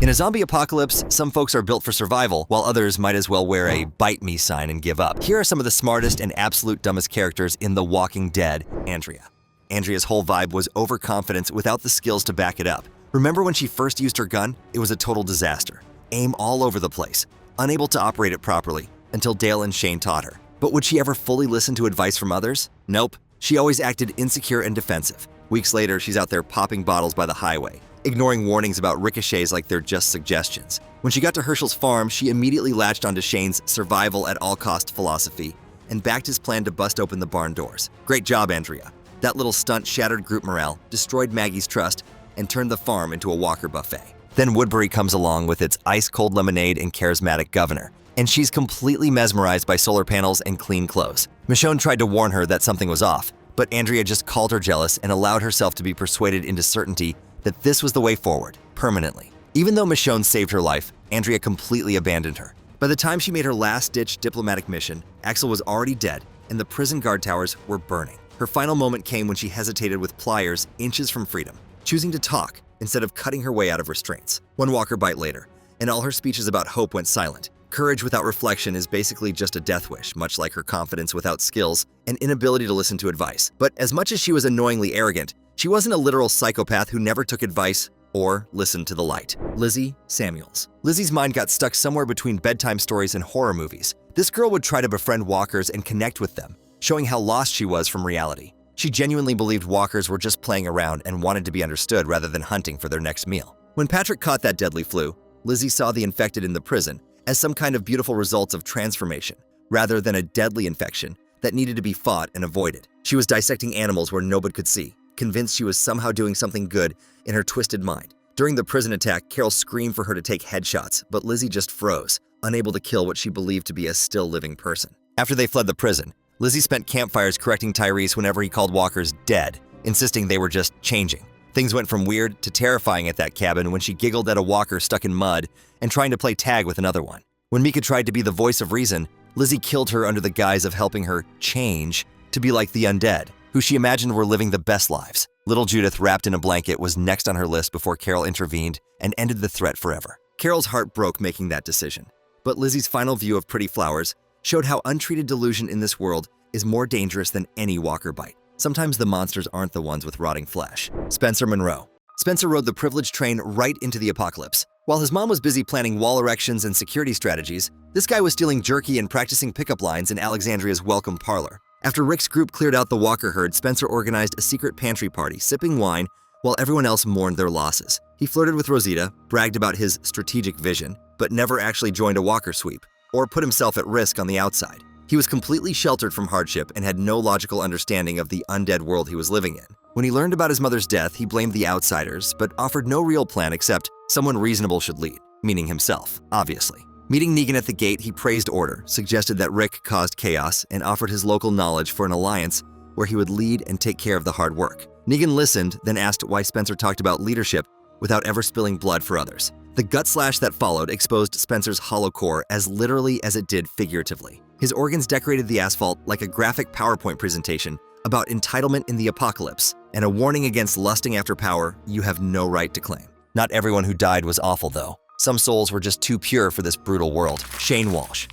In a zombie apocalypse, some folks are built for survival, while others might as well wear a "bite me" sign and give up. Here are some of the smartest and absolute dumbest characters in The Walking Dead. Andrea. Andrea's whole vibe was overconfidence without the skills to back it up. Remember when she first used her gun? It was a total disaster. Aim all over the place, unable to operate it properly, until Dale and Shane taught her. But would she ever fully listen to advice from others? Nope. She always acted insecure and defensive. Weeks later, she's out there popping bottles by the highway, ignoring warnings about ricochets like they're just suggestions. When she got to Herschel's farm, she immediately latched onto Shane's survival at all cost philosophy and backed his plan to bust open the barn doors. Great job, Andrea. That little stunt shattered group morale, destroyed Maggie's trust, and turned the farm into a Walker buffet. Then Woodbury comes along with its ice-cold lemonade and charismatic governor, and she's completely mesmerized by solar panels and clean clothes. Michonne tried to warn her that something was off, but Andrea just called her jealous and allowed herself to be persuaded into certainty that this was the way forward, permanently. Even though Michonne saved her life, Andrea completely abandoned her. By the time she made her last-ditch diplomatic mission, Axel was already dead, and the prison guard towers were burning. Her final moment came when she hesitated with pliers inches from freedom, choosing to talk instead of cutting her way out of restraints. One Walker bite later, and all her speeches about hope went silent. Courage without reflection is basically just a death wish, much like her confidence without skills and inability to listen to advice. But as much as she was annoyingly arrogant, she wasn't a literal psychopath who never took advice or listened to the light. Lizzie Samuels. Lizzie's mind got stuck somewhere between bedtime stories and horror movies. This girl would try to befriend walkers and connect with them, showing how lost she was from reality. She genuinely believed walkers were just playing around and wanted to be understood rather than hunting for their next meal. When Patrick caught that deadly flu, Lizzie saw the infected in the prison as some kind of beautiful results of transformation, rather than a deadly infection that needed to be fought and avoided. She was dissecting animals where nobody could see, convinced she was somehow doing something good in her twisted mind. During the prison attack, Carol screamed for her to take headshots, but Lizzie just froze, unable to kill what she believed to be a still living person. After they fled the prison, Lizzie spent campfires correcting Tyrese whenever he called walkers dead, insisting they were just changing. Things went from weird to terrifying at that cabin when she giggled at a walker stuck in mud and trying to play tag with another one. When Mika tried to be the voice of reason, Lizzie killed her under the guise of helping her change to be like the undead, who she imagined were living the best lives. Little Judith, wrapped in a blanket, was next on her list before Carol intervened and ended the threat forever. Carol's heart broke making that decision, but Lizzie's final view of Pretty Flowers showed how untreated delusion in this world is more dangerous than any walker bite. Sometimes the monsters aren't the ones with rotting flesh. Spencer Monroe. Spencer rode the privilege train right into the apocalypse. While his mom was busy planning wall erections and security strategies, this guy was stealing jerky and practicing pickup lines in Alexandria's welcome parlor. After Rick's group cleared out the walker herd, Spencer organized a secret pantry party, sipping wine while everyone else mourned their losses. He flirted with Rosita, bragged about his strategic vision, but never actually joined a walker sweep or put himself at risk on the outside. He was completely sheltered from hardship and had no logical understanding of the undead world he was living in. When he learned about his mother's death, he blamed the outsiders, but offered no real plan except someone reasonable should lead, meaning himself, obviously. Meeting Negan at the gate, he praised order, suggested that Rick caused chaos, and offered his local knowledge for an alliance where he would lead and take care of the hard work. Negan listened, then asked why Spencer talked about leadership without ever spilling blood for others. The gut slash that followed exposed Spencer's hollow core as literally as it did figuratively. His organs decorated the asphalt like a graphic PowerPoint presentation about entitlement in the apocalypse and a warning against lusting after power you have no right to claim. Not everyone who died was awful, though. Some souls were just too pure for this brutal world. Shane Walsh.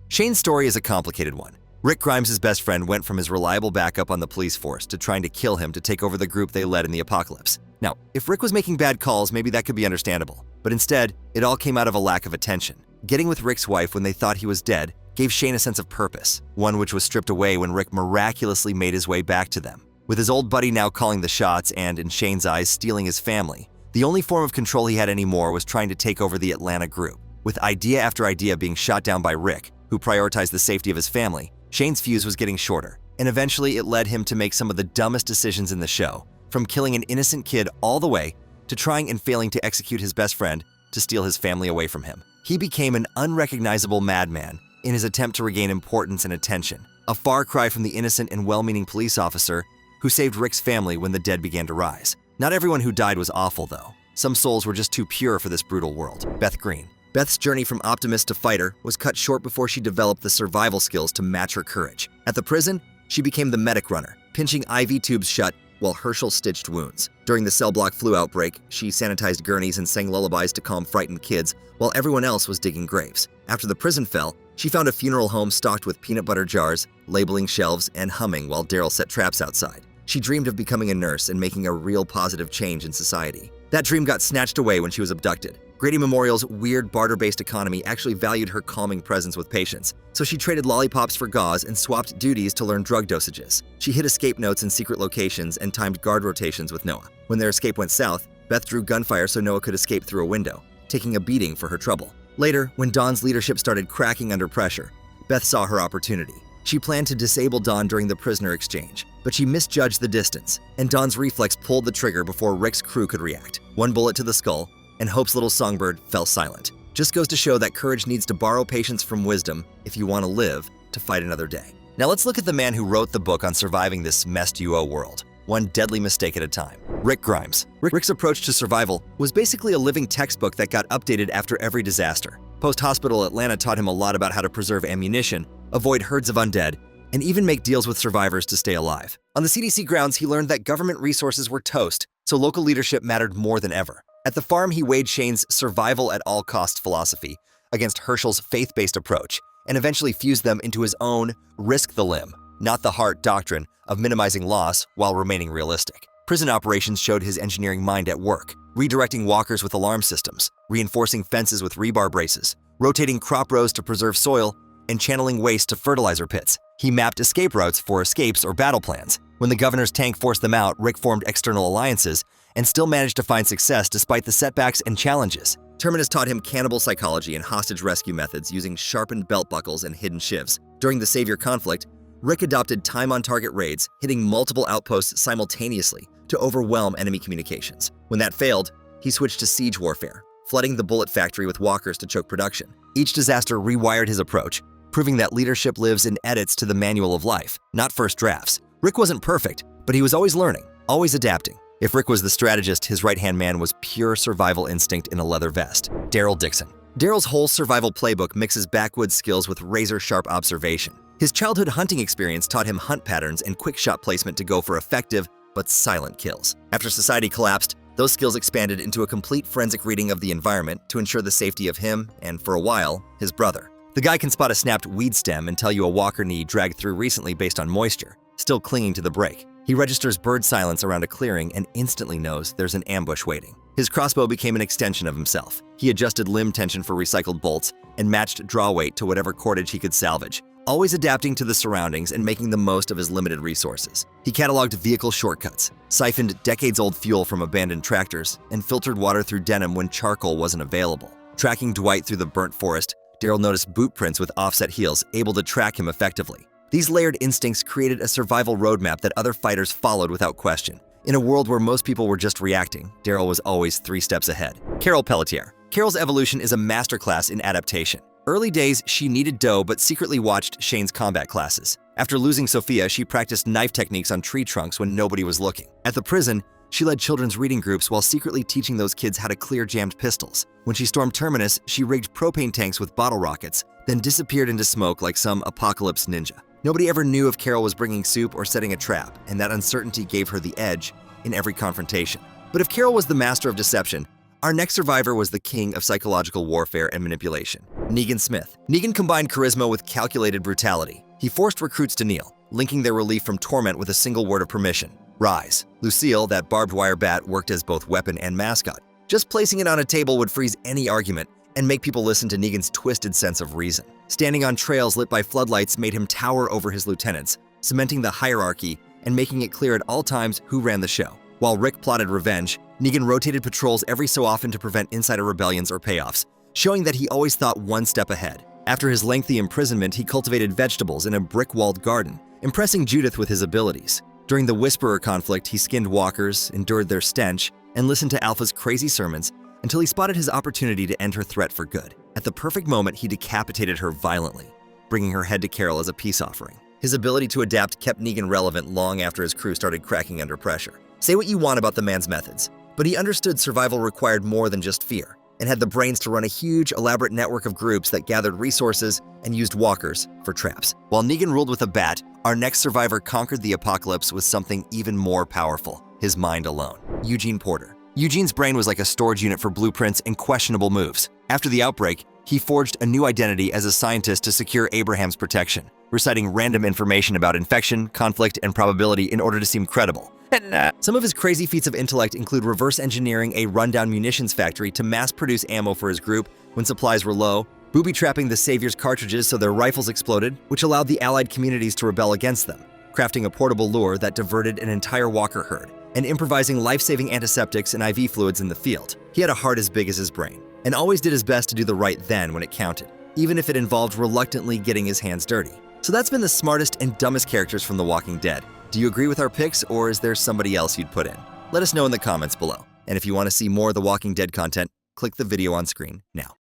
Shane's story is a complicated one. Rick Grimes' best friend went from his reliable backup on the police force to trying to kill him to take over the group they led in the apocalypse. Now, if Rick was making bad calls, maybe that could be understandable. But instead, it all came out of a lack of attention. Getting with Rick's wife when they thought he was dead gave Shane a sense of purpose, one which was stripped away when Rick miraculously made his way back to them. With his old buddy now calling the shots and, in Shane's eyes, stealing his family, the only form of control he had anymore was trying to take over the Atlanta group. With idea after idea being shot down by Rick, who prioritized the safety of his family, Shane's fuse was getting shorter, and eventually it led him to make some of the dumbest decisions in the show, from killing an innocent kid all the way to trying and failing to execute his best friend to steal his family away from him. He became an unrecognizable madman in his attempt to regain importance and attention, a far cry from the innocent and well-meaning police officer who saved Rick's family when the dead began to rise. Not everyone who died was awful, though. Some souls were just too pure for this brutal world. Beth Green. Beth's journey from optimist to fighter was cut short before she developed the survival skills to match her courage. At the prison, she became the medic runner, pinching IV tubes shut while Herschel stitched wounds. During the cell block flu outbreak, she sanitized gurneys and sang lullabies to calm frightened kids, while everyone else was digging graves. After the prison fell, she found a funeral home stocked with peanut butter jars, labeling shelves, and humming while Daryl set traps outside. She dreamed of becoming a nurse and making a real positive change in society. That dream got snatched away when she was abducted. Grady Memorial's weird barter-based economy actually valued her calming presence with patients, so she traded lollipops for gauze and swapped duties to learn drug dosages. She hid escape notes in secret locations and timed guard rotations with Noah. When their escape went south, Beth drew gunfire so Noah could escape through a window, taking a beating for her trouble. Later, when Dawn's leadership started cracking under pressure, Beth saw her opportunity. She planned to disable Dawn during the prisoner exchange, but she misjudged the distance, and Dawn's reflex pulled the trigger before Rick's crew could react. One bullet to the skull, and Hope's little songbird fell silent. Just goes to show that courage needs to borrow patience from wisdom if you want to live to fight another day. Now let's look at the man who wrote the book on surviving this messed UO world, one deadly mistake at a time. Rick Grimes. Rick's approach to survival was basically a living textbook that got updated after every disaster. Post-hospital Atlanta taught him a lot about how to preserve ammunition, avoid herds of undead, and even make deals with survivors to stay alive. On the CDC grounds, he learned that government resources were toast, so local leadership mattered more than ever. At the farm, he weighed Shane's survival-at-all-costs philosophy against Herschel's faith-based approach, and eventually fused them into his own risk the limb, not the heart doctrine of minimizing loss while remaining realistic. Prison operations showed his engineering mind at work, redirecting walkers with alarm systems, reinforcing fences with rebar braces, rotating crop rows to preserve soil, and channeling waste to fertilizer pits. He mapped escape routes for escapes or battle plans. When the governor's tank forced them out, Rick formed external alliances and still managed to find success despite the setbacks and challenges. Terminus taught him cannibal psychology and hostage rescue methods using sharpened belt buckles and hidden shivs. During the Savior conflict, Rick adopted time-on-target raids, hitting multiple outposts simultaneously to overwhelm enemy communications. When that failed, he switched to siege warfare, flooding the bullet factory with walkers to choke production. Each disaster rewired his approach, proving that leadership lives in edits to the manual of life, not first drafts. Rick wasn't perfect, but he was always learning, always adapting. If Rick was the strategist, his right-hand man was pure survival instinct in a leather vest. Daryl Dixon. Daryl's whole survival playbook mixes backwoods skills with razor-sharp observation. His childhood hunting experience taught him hunt patterns and quick shot placement to go for effective but silent kills. After society collapsed, those skills expanded into a complete forensic reading of the environment to ensure the safety of him and, for a while, his brother. The guy can spot a snapped weed stem and tell you a walker knee dragged through recently based on moisture, still clinging to the brake. He registers bird silence around a clearing and instantly knows there's an ambush waiting. His crossbow became an extension of himself. He adjusted limb tension for recycled bolts and matched draw weight to whatever cordage he could salvage, always adapting to the surroundings and making the most of his limited resources. He cataloged vehicle shortcuts, siphoned decades-old fuel from abandoned tractors, and filtered water through denim when charcoal wasn't available. Tracking Dwight through the burnt forest, Daryl noticed boot prints with offset heels, able to track him effectively. These layered instincts created a survival roadmap that other fighters followed without question. In a world where most people were just reacting, Daryl was always 3 steps ahead. Carol Pelletier. Carol's evolution is a masterclass in adaptation. Early days, she needed dough but secretly watched Shane's combat classes. After losing Sophia, she practiced knife techniques on tree trunks when nobody was looking. At the prison, she led children's reading groups while secretly teaching those kids how to clear jammed pistols. When she stormed Terminus, she rigged propane tanks with bottle rockets, then disappeared into smoke like some apocalypse ninja. Nobody ever knew if Carol was bringing soup or setting a trap, and that uncertainty gave her the edge in every confrontation. But if Carol was the master of deception, our next survivor was the king of psychological warfare and manipulation, Negan Smith. Negan combined charisma with calculated brutality. He forced recruits to kneel, linking their relief from torment with a single word of permission: rise. Lucille, that barbed wire bat, worked as both weapon and mascot. Just placing it on a table would freeze any argument and make people listen to Negan's twisted sense of reason. Standing on trails lit by floodlights made him tower over his lieutenants, cementing the hierarchy and making it clear at all times who ran the show. While Rick plotted revenge, Negan rotated patrols every so often to prevent insider rebellions or payoffs, showing that he always thought one step ahead. After his lengthy imprisonment, he cultivated vegetables in a brick-walled garden, impressing Judith with his abilities. During the Whisperer conflict, he skinned walkers, endured their stench, and listened to Alpha's crazy sermons until he spotted his opportunity to end her threat for good. At the perfect moment, he decapitated her violently, bringing her head to Carol as a peace offering. His ability to adapt kept Negan relevant long after his crew started cracking under pressure. Say what you want about the man's methods, but he understood survival required more than just fear. and had the brains to run a huge, elaborate network of groups that gathered resources and used walkers for traps. While Negan ruled with a bat, our next survivor conquered the apocalypse with something even more powerful: his mind alone. Eugene Porter. Eugene's brain was like a storage unit for blueprints and questionable moves. After the outbreak, he forged a new identity as a scientist to secure Abraham's protection, reciting random information about infection, conflict, and probability in order to seem credible. Some of his crazy feats of intellect include reverse engineering a rundown munitions factory to mass-produce ammo for his group when supplies were low, booby-trapping the Savior's cartridges so their rifles exploded, which allowed the Allied communities to rebel against them, crafting a portable lure that diverted an entire walker herd, and improvising life-saving antiseptics and IV fluids in the field. He had a heart as big as his brain, and always did his best to do the right then when it counted, even if it involved reluctantly getting his hands dirty. So that's been the smartest and dumbest characters from The Walking Dead. Do you agree with our picks, or is there somebody else you'd put in? Let us know in the comments below. And if you want to see more of The Walking Dead content, click the video on screen now.